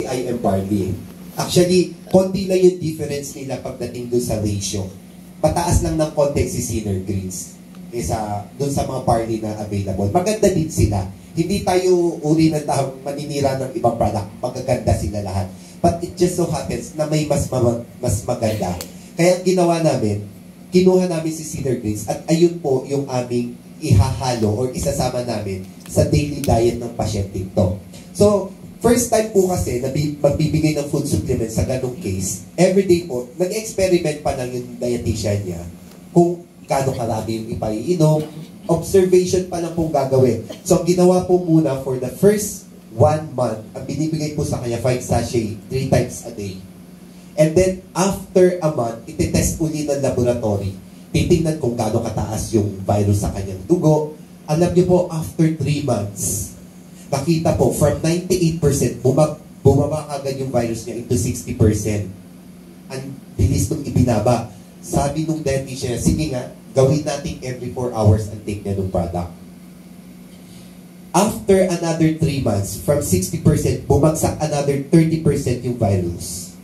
IM barley. Actually, konti lang yung difference nila pagdating dun sa ratio. Pataas lang ng konti si Sinner Greens kaysa dun sa mga barley na available. Maganda din sila. Hindi tayo uri ng maninira ng ibang product. Magaganda sila lahat. But it just so happens na may mas maganda. Kaya ang ginawa namin, kinuha namin si Sinner Greens at ayun po yung aming ihahalo or isasama namin sa daily diet ng pasyente ito. So, first time po kasi na magbibigay ng food supplement sa ganong case, everyday po, nag-experiment pa lang yung dietitian niya kung gaano karami yung ipaiinom, observation pa lang pong gagawin. So, ang ginawa po muna for the first 1 month, ang binibigay po sa kanya 5 sachet, 3 times a day. And then, after a month, itetest uli ng laboratory. Titingnan kung gaano kataas yung virus sa kanyang dugo. Alam niyo po, after 3 months, nakita po, from 98%, bumaba agad yung virus niya into 60%. Ang bilis nung ibinaba. Sabi nung dentist niya, sige nga, gawin natin every 4 hours ang take niya ng product. After another 3 months, from 60%, bumagsak another 30% yung virus.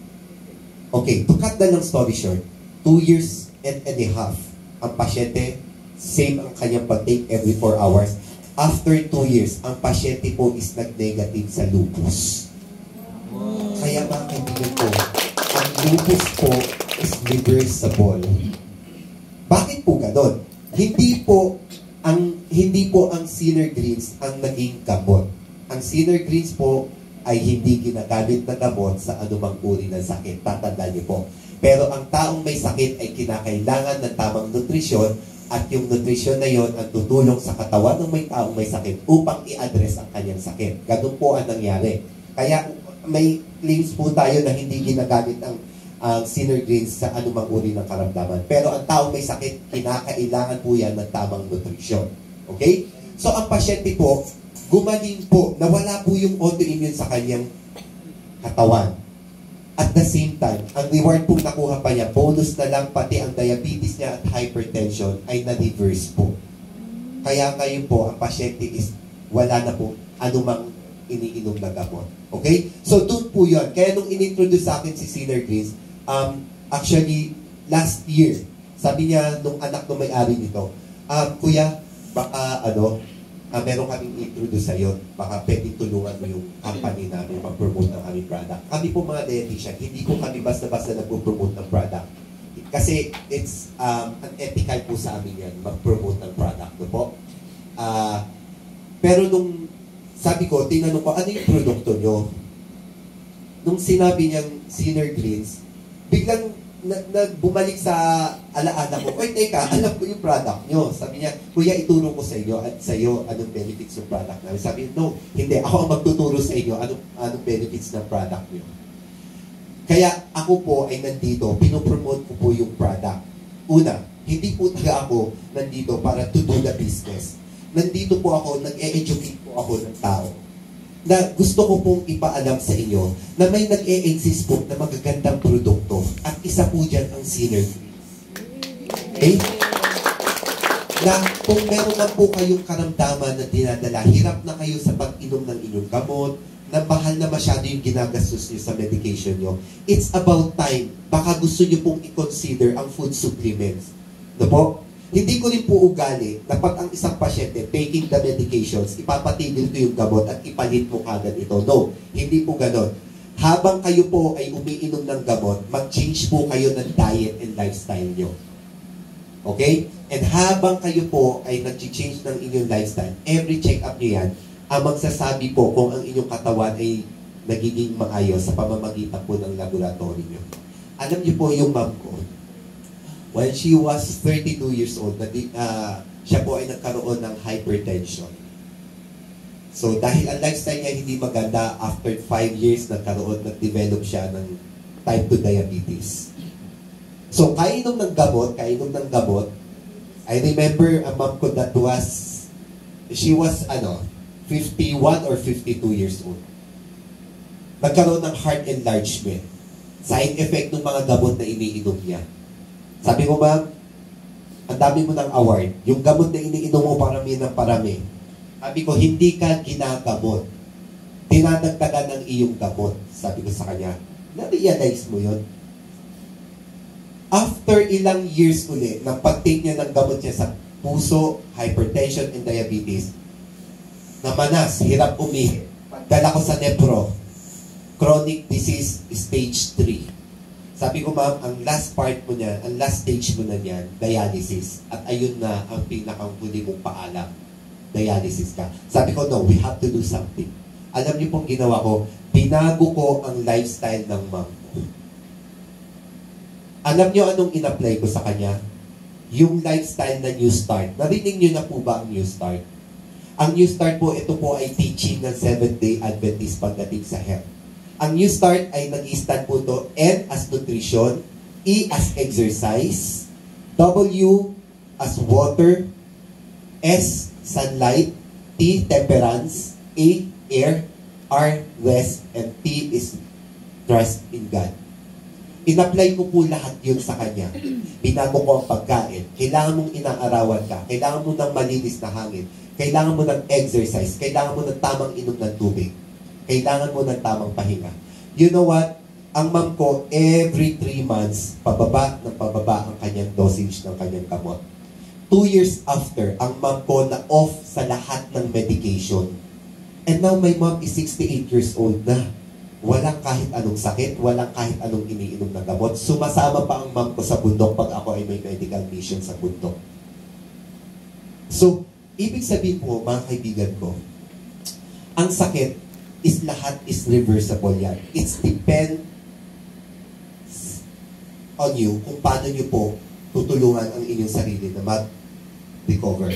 Okay, to cut the long story short, 2 years and a half, ang pasyente, same ang kanyang pag-take every 4 hours. After 2 years, ang pasyente po is nag-negative sa lupus. Kaya mga kaibigan po, ang lupus po is reversible. Bakit po ganon? Hindi po ang Sinner Greens ang naging gamot. Ang Sinner Greens po ay hindi ginagamit na gamot sa anumang uri ng sakit. Tatandaan niyo po. Pero ang taong may sakit ay kinakailangan ng tamang nutrisyon at yung nutrisyon na yon ang tutulong sa katawan ng may taong may sakit upang i-address ang kanyang sakit. Ganun po ang nangyari. Kaya may claims po tayo na hindi ginagamit ang Sinner Greens sa anumang uri ng karamdaman. Pero ang taong may sakit, kinakailangan po yan ng tamang nutrisyon. Okay? So ang pasyente po, gumaling po, nawala po yung autoimmune sa kanyang katawan. At the same time, ang reward pong nakuha pa niya, bonus na lang pati ang diabetes niya at hypertension ay na-reverse po. Kaya ngayon po, ang pasyente is wala na po anumang iniinom na gamot. Okay? So, doon po yun. Kaya nung in-introduce sa akin si Sinner Greens, actually, last year, sabi niya nung anak ng may-ari nito, Kuya, baka meron kaming introduce sa'yo, baka pwedeng tulungan mo yung company namin mag-promote ng aming product. Kami po mga dietitian, hindi po kami basta-basta nag-promote ng product. Kasi it's unethical po sa amin yan, mag-promote ng product. No po? Pero nung sabi ko, tinanong ko, ano yung produkto nyo? Nung sinabi niyang Sinner Greens, biglang bumalik sa alaala ko, oy, teka, alam ko yung product nyo. Sabi niya, Kuya, ituro ko sa inyo at sa iyo anong benefits ng product namin. Sabi niya, no, hindi. Ako ang magtuturo sa inyo anong benefits ng product nyo. Kaya ako po ay nandito, pinopromote ko po yung product. Una, hindi po talaga ako nandito para to do the business. Nandito po ako, nag-e-educate po ako ng tao. Na gusto ko pong ipaalam sa inyo na may nag-e-exist po na magagandang produkto at isa po dyan ang Sinner Greens. Okay? Na kung meron lang po kayong karamdaman na dinadala, hirap na kayo sa pag-inom ng inyong gamot, na mahal na masyado yung ginagastos nyo sa medication nyo, it's about time. Baka gusto nyo pong i-consider ang food supplements. No po? Hindi ko rin po ugali na pag ang isang pasyente taking the medications, ipapatigil ko yung gamot at ipalit mo kagad ito. No, hindi po ganon. Habang kayo po ay umiinom ng gamot, mag-change po kayo ng diet and lifestyle nyo. Okay? And habang kayo po ay nag-change ng inyong lifestyle, every check-up nyo yan, ang magsasabi po kung ang inyong katawan ay nagiging maayos sa pamamagitan po ng laboratory nyo. Alam niyo po yung mom ko, when she was 32 years old, siya po ay nagkaroon ng hypertension. So, dahil ang lifestyle niya hindi maganda, after 5 years, nag-develop siya ng type 2 diabetes. So, kainom ng gamot. I remember a mom ko that she was 51 or 52 years old. Nagkaroon ng heart enlargement. Side effect ng mga gamot na iniinom niya. Sabi ko, ma'am, ang dami mo ng award. Yung gamot na iniinom mo parami ng parami. Sabi ko, hindi ka ginagamot. dinadagdagan ng iyong gamot. Sabi ko sa kanya, na-realize mo yun? After ilang years uli, ng pag-take niya ng gamot niya sa puso, hypertension, and diabetes, namanas, hirap umihi. Dala ko sa nepro, chronic disease stage 3. Sabi ko, ma'am, ang last part mo niyan, ang last stage mo na niyan, dialysis. At ayun na ang pinakang huli mong paalam. Dialysis ka. Sabi ko, no, we have to do something. Alam niyo pong ginawa ko, binago ko ang lifestyle ng ma'am ko. Alam niyo anong in-apply ko sa kanya? Yung lifestyle na New Start. Narinig niyo na po ba ang New Start? Ang New Start po, ito po ay teaching ng Seventh-day Adventist pagdating sa health. Ang New Start ay nag-stand po to N as nutrition, E as exercise, W as water, S sunlight, T temperance, A air, R rest, and T is trust in God. In-apply ko po lahat yun sa kanya. Binago ko ang pagkain. Kailangan mong inaarawan ka. Kailangan mo ng malinis na hangin. Kailangan mo ng exercise. Kailangan mo ng tamang inom ng tubig. Kailangan mo ng tamang pahinga. You know what? Ang ma'am ko, every 3 months, pababa ang kanyang dosage ng kanyang gamot. 2 years after, ang ma'am ko na off sa lahat ng medication. And now my mom is 68 years old na. Walang kahit anong sakit, walang kahit anong iniinom na gamot. Sumasama pa ang mom ko sa bundok pag ako ay may medical mission sa bundok. So, ibig sabihin po, mga kaibigan ko, ang sakit is lahat is reversible yan. It's depend on you kung paano nyo po tutulungan ang inyong sarili na mag-recover.